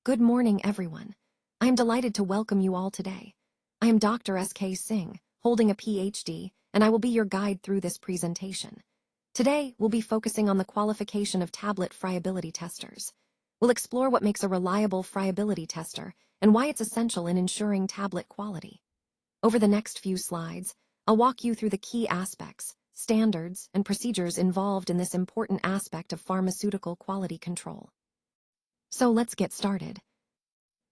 Good morning, everyone. I am delighted to welcome you all today. I am Dr. S.K. Singh, holding a PhD, and I will be your guide through this presentation. Today, we'll be focusing on the qualification of tablet friability testers. We'll explore what makes a reliable friability tester and why it's essential in ensuring tablet quality. Over the next few slides, I'll walk you through the key aspects, standards, and procedures involved in this important aspect of pharmaceutical quality control. So let's get started.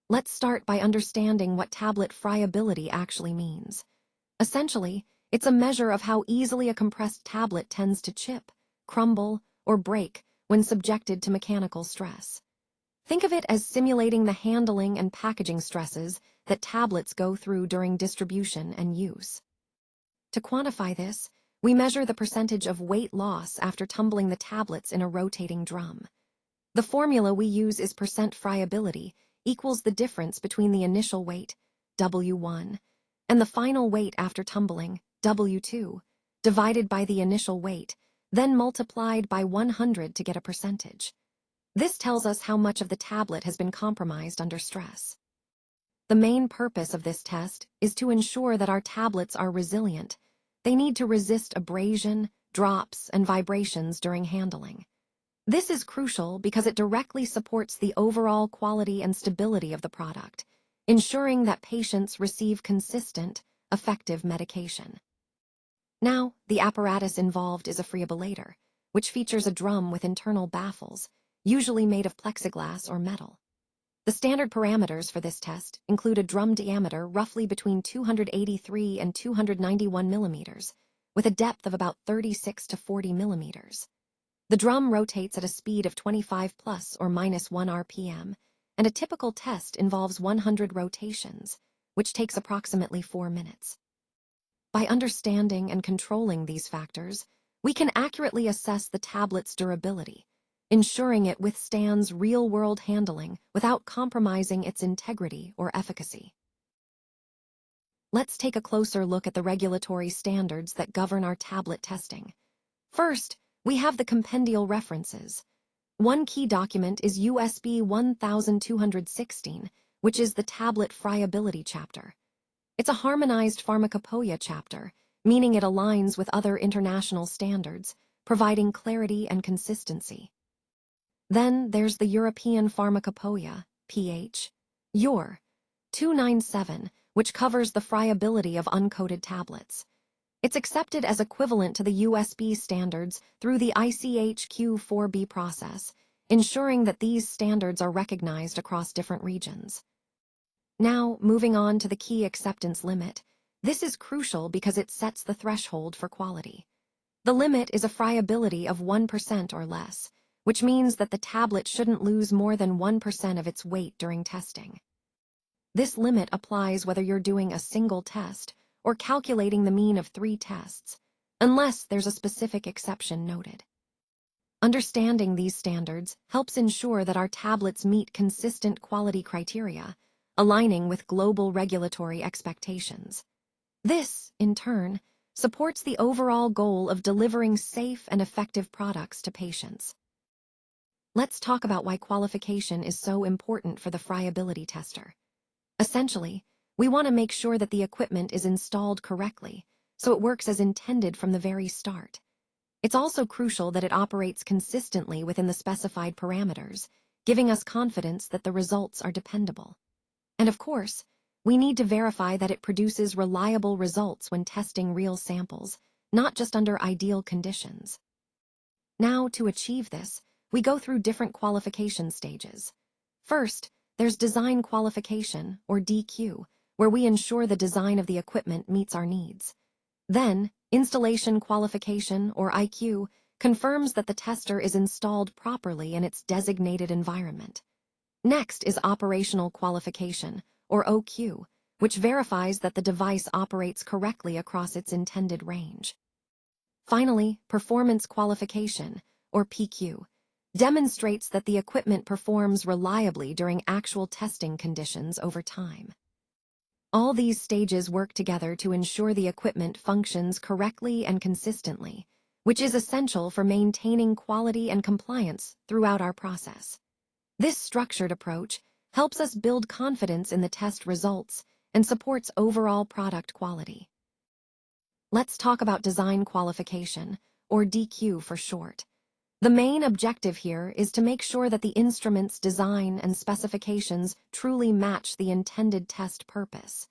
Let's start by understanding what tablet friability actually means. Essentially, it's a measure of how easily a compressed tablet tends to chip, crumble, or break when subjected to mechanical stress. Think of it as simulating the handling and packaging stresses that tablets go through during distribution and use. To quantify this, we measure the percentage of weight loss after tumbling the tablets in a rotating drum. The formula we use is percent friability equals the difference between the initial weight, W1, and the final weight after tumbling, W2, divided by the initial weight, then multiplied by 100 to get a percentage. This tells us how much of the tablet has been compromised under stress. The main purpose of this test is to ensure that our tablets are resilient. They need to resist abrasion, drops, and vibrations during handling. This is crucial because it directly supports the overall quality and stability of the product, ensuring that patients receive consistent, effective medication. Now, the apparatus involved is a friabilator, which features a drum with internal baffles, usually made of plexiglass or metal. The standard parameters for this test include a drum diameter roughly between 283 and 291 millimeters, with a depth of about 36 to 40 millimeters. The drum rotates at a speed of 25 plus or minus 1 RPM, and a typical test involves 100 rotations, which takes approximately 4 minutes. By understanding and controlling these factors, we can accurately assess the tablet's durability, ensuring it withstands real-world handling without compromising its integrity or efficacy. Let's take a closer look at the regulatory standards that govern our tablet testing. First, we have the compendial references. One key document is USB 1216, which is the tablet friability chapter. It's a harmonized pharmacopoeia chapter, meaning it aligns with other international standards, providing clarity and consistency. Then there's the European Pharmacopoeia, PH, EUR 297, which covers the friability of uncoated tablets. It's accepted as equivalent to the USB standards through the ICH-Q4B process, ensuring that these standards are recognized across different regions. Now, moving on to the key acceptance limit. This is crucial because it sets the threshold for quality. The limit is a friability of 1% or less, which means that the tablet shouldn't lose more than 1% of its weight during testing. This limit applies whether you're doing a single test or calculating the mean of 3 tests, unless there's a specific exception noted. Understanding these standards helps ensure that our tablets meet consistent quality criteria, aligning with global regulatory expectations. This, in turn, supports the overall goal of delivering safe and effective products to patients. Let's talk about why qualification is so important for the friability tester. Essentially, we want to make sure that the equipment is installed correctly, so it works as intended from the very start. It's also crucial that it operates consistently within the specified parameters, giving us confidence that the results are dependable. And of course, we need to verify that it produces reliable results when testing real samples, not just under ideal conditions. Now, to achieve this, we go through different qualification stages. First, there's design qualification, or DQ, where we ensure the design of the equipment meets our needs. Then, installation qualification, or IQ, confirms that the tester is installed properly in its designated environment. Next is operational qualification, or OQ, which verifies that the device operates correctly across its intended range. Finally, performance qualification, or PQ, demonstrates that the equipment performs reliably during actual testing conditions over time. All these stages work together to ensure the equipment functions correctly and consistently, which is essential for maintaining quality and compliance throughout our process. This structured approach helps us build confidence in the test results and supports overall product quality. Let's talk about design qualification, or DQ for short. The main objective here is to make sure that the instrument's design and specifications truly match the intended test purpose.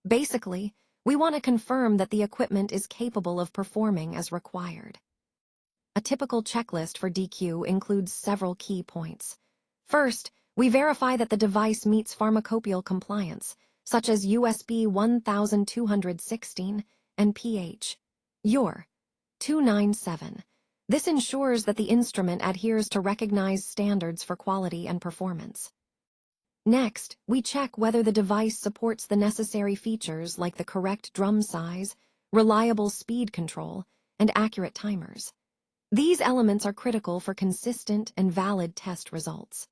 Basically, we want to confirm that the equipment is capable of performing as required. A typical checklist for DQ includes several key points. First, we verify that the device meets pharmacopoeial compliance, such as USB 1216 and pH UR 297. This ensures that the instrument adheres to recognized standards for quality and performance. Next, we check whether the device supports the necessary features like the correct drum size, reliable speed control, and accurate timers. These elements are critical for consistent and valid test results.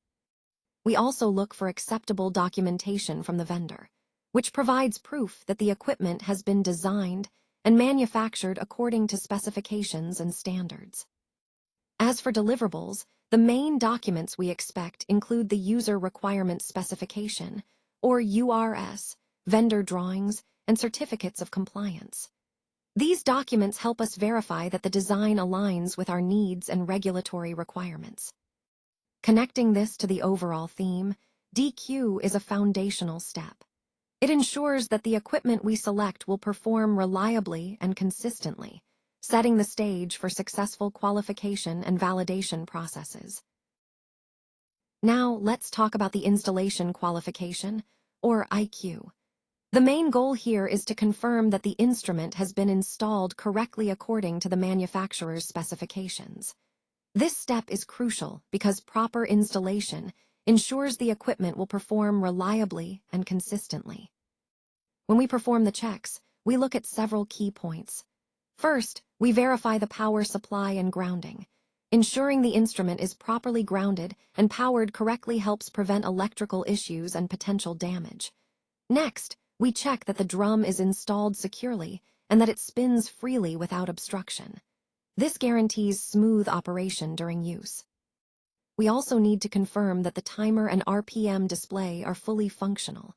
We also look for acceptable documentation from the vendor, which provides proof that the equipment has been designed and manufactured according to specifications and standards. As for deliverables, the main documents we expect include the User Requirement Specification, or URS, vendor drawings, and certificates of compliance. These documents help us verify that the design aligns with our needs and regulatory requirements. Connecting this to the overall theme, DQ is a foundational step. It ensures that the equipment we select will perform reliably and consistently, setting the stage for successful qualification and validation processes. Now, let's talk about the installation qualification, or IQ. The main goal here is to confirm that the instrument has been installed correctly according to the manufacturer's specifications. This step is crucial because proper installation ensures the equipment will perform reliably and consistently. When we perform the checks, we look at several key points. First, we verify the power supply and grounding. Ensuring the instrument is properly grounded and powered correctly helps prevent electrical issues and potential damage. Next, we check that the drum is installed securely and that it spins freely without obstruction. This guarantees smooth operation during use. We also need to confirm that the timer and RPM display are fully functional.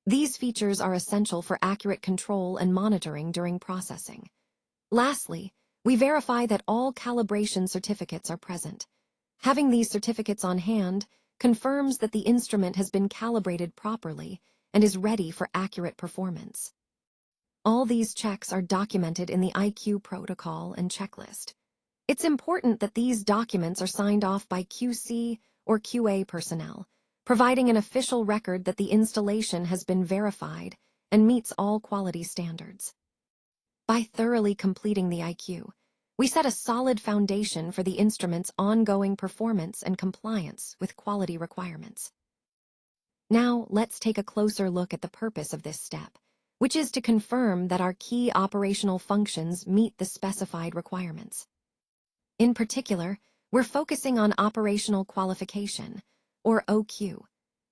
These features are essential for accurate control and monitoring during processing. Lastly, we verify that all calibration certificates are present. Having these certificates on hand confirms that the instrument has been calibrated properly and is ready for accurate performance. All these checks are documented in the IQ protocol and checklist. It's important that these documents are signed off by QC or QA personnel, providing an official record that the installation has been verified and meets all quality standards. By thoroughly completing the IQ, we set a solid foundation for the instrument's ongoing performance and compliance with quality requirements. Now, let's take a closer look at the purpose of this step, which is to confirm that our key operational functions meet the specified requirements. In particular, we're focusing on operational qualification, or OQ,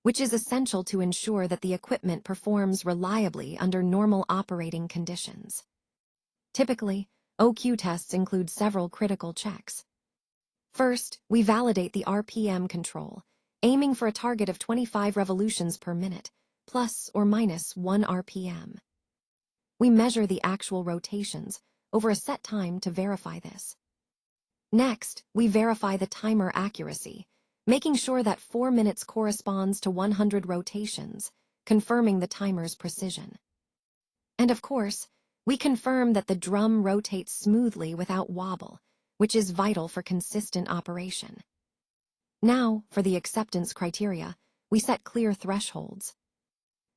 which is essential to ensure that the equipment performs reliably under normal operating conditions. Typically, OQ tests include several critical checks. First, we validate the RPM control, aiming for a target of 25 revolutions per minute, plus or minus 1 RPM. We measure the actual rotations over a set time to verify this. Next, we verify the timer accuracy, making sure that 4 minutes corresponds to 100 rotations, confirming the timer's precision. And of course, we confirm that the drum rotates smoothly without wobble, which is vital for consistent operation. Now, for the acceptance criteria, we set clear thresholds.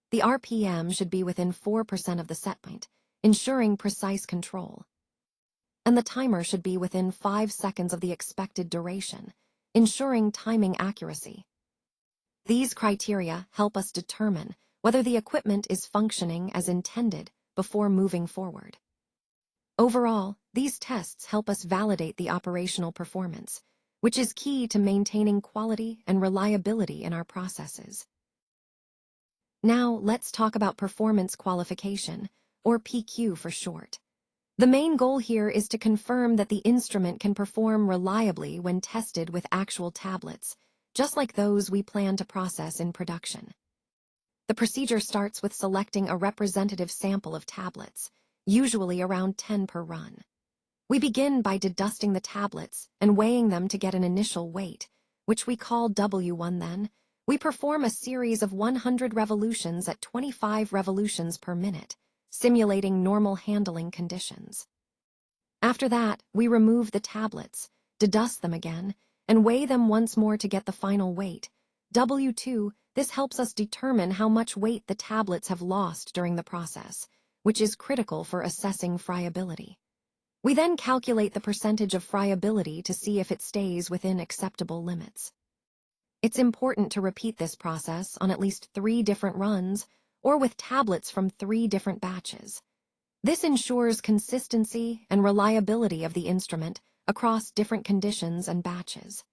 The RPM should be within 4% of the set point, ensuring precise control. And the timer should be within 5 seconds of the expected duration, ensuring timing accuracy. These criteria help us determine whether the equipment is functioning as intended before moving forward. Overall, these tests help us validate the operational performance, which is key to maintaining quality and reliability in our processes. Now, let's talk about performance qualification, or PQ for short. The main goal here is to confirm that the instrument can perform reliably when tested with actual tablets, just like those we plan to process in production. The procedure starts with selecting a representative sample of tablets, usually around 10 per run. We begin by dedusting the tablets and weighing them to get an initial weight, which we call W1. Then, we perform a series of 100 revolutions at 25 revolutions per minute, simulating normal handling conditions. After that, we remove the tablets, dedust them again, and weigh them once more to get the final weight, W2. This helps us determine how much weight the tablets have lost during the process, which is critical for assessing friability. We then calculate the percentage of friability to see if it stays within acceptable limits. It's important to repeat this process on at least 3 different runs or with tablets from 3 different batches. This ensures consistency and reliability of the instrument across different conditions and batches.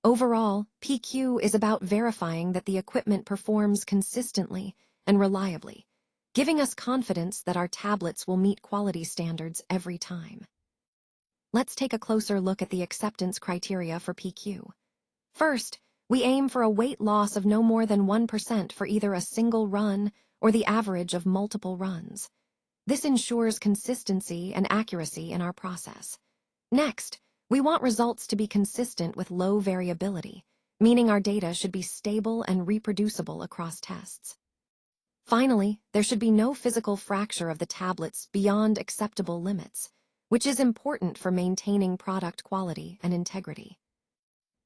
Overall, PQ is about verifying that the equipment performs consistently and reliably, giving us confidence that our tablets will meet quality standards every time. Let's take a closer look at the acceptance criteria for PQ. First, we aim for a weight loss of no more than 1% for either a single run or the average of multiple runs. This ensures consistency and accuracy in our process. Next, we want results to be consistent with low variability, meaning our data should be stable and reproducible across tests. Finally, there should be no physical fracture of the tablets beyond acceptable limits, which is important for maintaining product quality and integrity.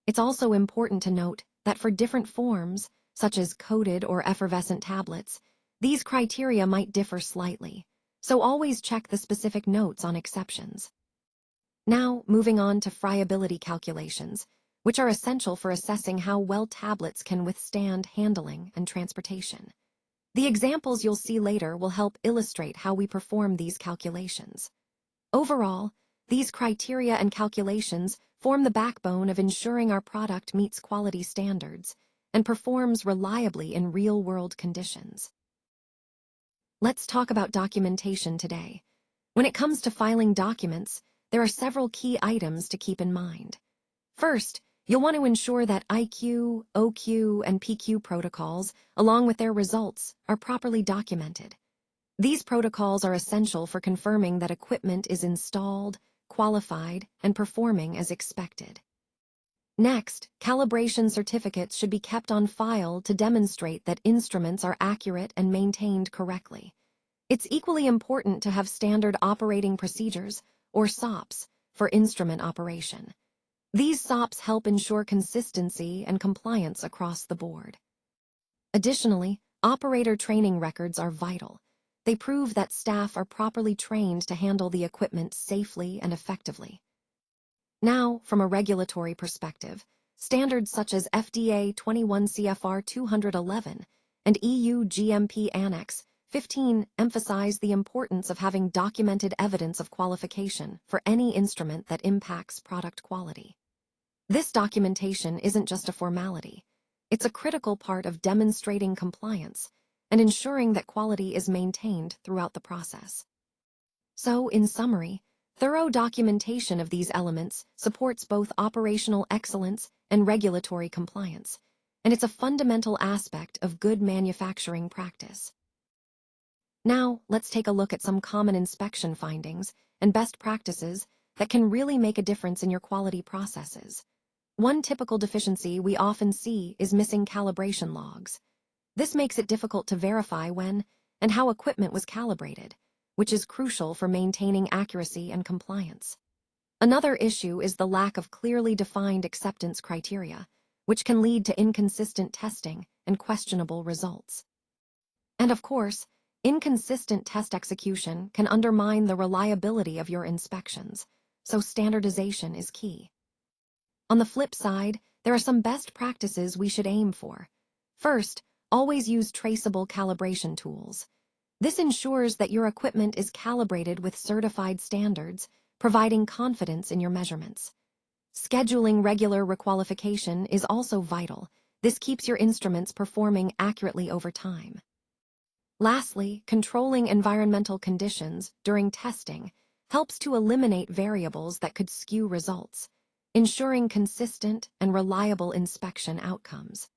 It's also important to note that for different forms, such as coated or effervescent tablets, these criteria might differ slightly, so always check the specific notes on exceptions. Now, moving on to friability calculations, which are essential for assessing how well tablets can withstand handling and transportation. The examples you'll see later will help illustrate how we perform these calculations. Overall, these criteria and calculations form the backbone of ensuring our product meets quality standards and performs reliably in real-world conditions. Let's talk about documentation today. When it comes to filing documents, there are several key items to keep in mind. First, you'll want to ensure that IQ, OQ, and PQ protocols, along with their results, are properly documented. These protocols are essential for confirming that equipment is installed, qualified, and performing as expected. Next, calibration certificates should be kept on file to demonstrate that instruments are accurate and maintained correctly. It's equally important to have standard operating procedures, or SOPs, for instrument operation. These SOPs help ensure consistency and compliance across the board. Additionally, operator training records are vital. They prove that staff are properly trained to handle the equipment safely and effectively. Now, from a regulatory perspective, standards such as FDA 21 CFR 211 and EU GMP Annex 15 emphasize the importance of having documented evidence of qualification for any instrument that impacts product quality. This documentation isn't just a formality. It's a critical part of demonstrating compliance and ensuring that quality is maintained throughout the process. So, in summary, thorough documentation of these elements supports both operational excellence and regulatory compliance, and it's a fundamental aspect of good manufacturing practice. Now, let's take a look at some common inspection findings and best practices that can really make a difference in your quality processes. One typical deficiency we often see is missing calibration logs. This makes it difficult to verify when and how equipment was calibrated, which is crucial for maintaining accuracy and compliance. Another issue is the lack of clearly defined acceptance criteria, which can lead to inconsistent testing and questionable results. And of course, inconsistent test execution can undermine the reliability of your inspections, so standardization is key. On the flip side, there are some best practices we should aim for. First, always use traceable calibration tools. This ensures that your equipment is calibrated with certified standards, providing confidence in your measurements. Scheduling regular requalification is also vital. This keeps your instruments performing accurately over time. Lastly, controlling environmental conditions during testing helps to eliminate variables that could skew results. ensuring consistent and reliable inspection outcomes.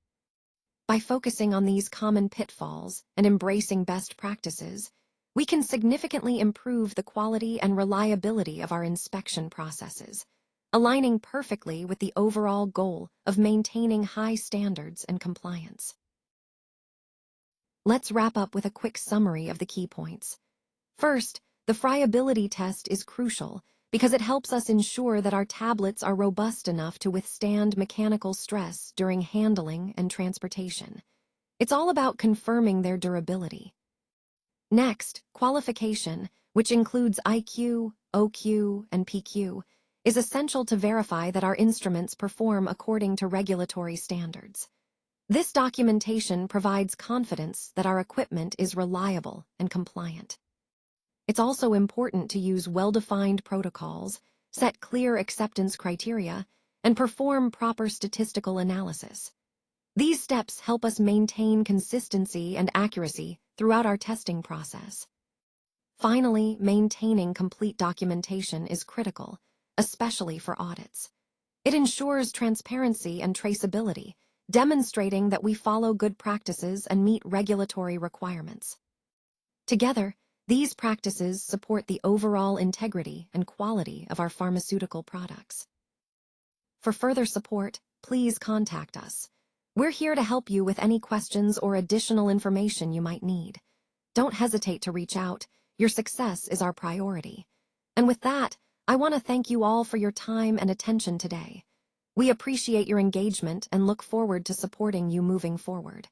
By focusing on these common pitfalls and embracing best practices, we can significantly improve the quality and reliability of our inspection processes, aligning perfectly with the overall goal of maintaining high standards and compliance. Let's wrap up with a quick summary of the key points. First, the friability test is crucial because it helps us ensure that our tablets are robust enough to withstand mechanical stress during handling and transportation. It's all about confirming their durability. Next, qualification, which includes IQ, OQ, and PQ, is essential to verify that our instruments perform according to regulatory standards. This documentation provides confidence that our equipment is reliable and compliant. It's also important to use well-defined protocols, set clear acceptance criteria, and perform proper statistical analysis. These steps help us maintain consistency and accuracy throughout our testing process. Finally, maintaining complete documentation is critical, especially for audits. It ensures transparency and traceability, demonstrating that we follow good practices and meet regulatory requirements. Together, these practices support the overall integrity and quality of our pharmaceutical products. For further support, please contact us. We're here to help you with any questions or additional information you might need. Don't hesitate to reach out. Your success is our priority. And with that, I want to thank you all for your time and attention today. We appreciate your engagement and look forward to supporting you moving forward.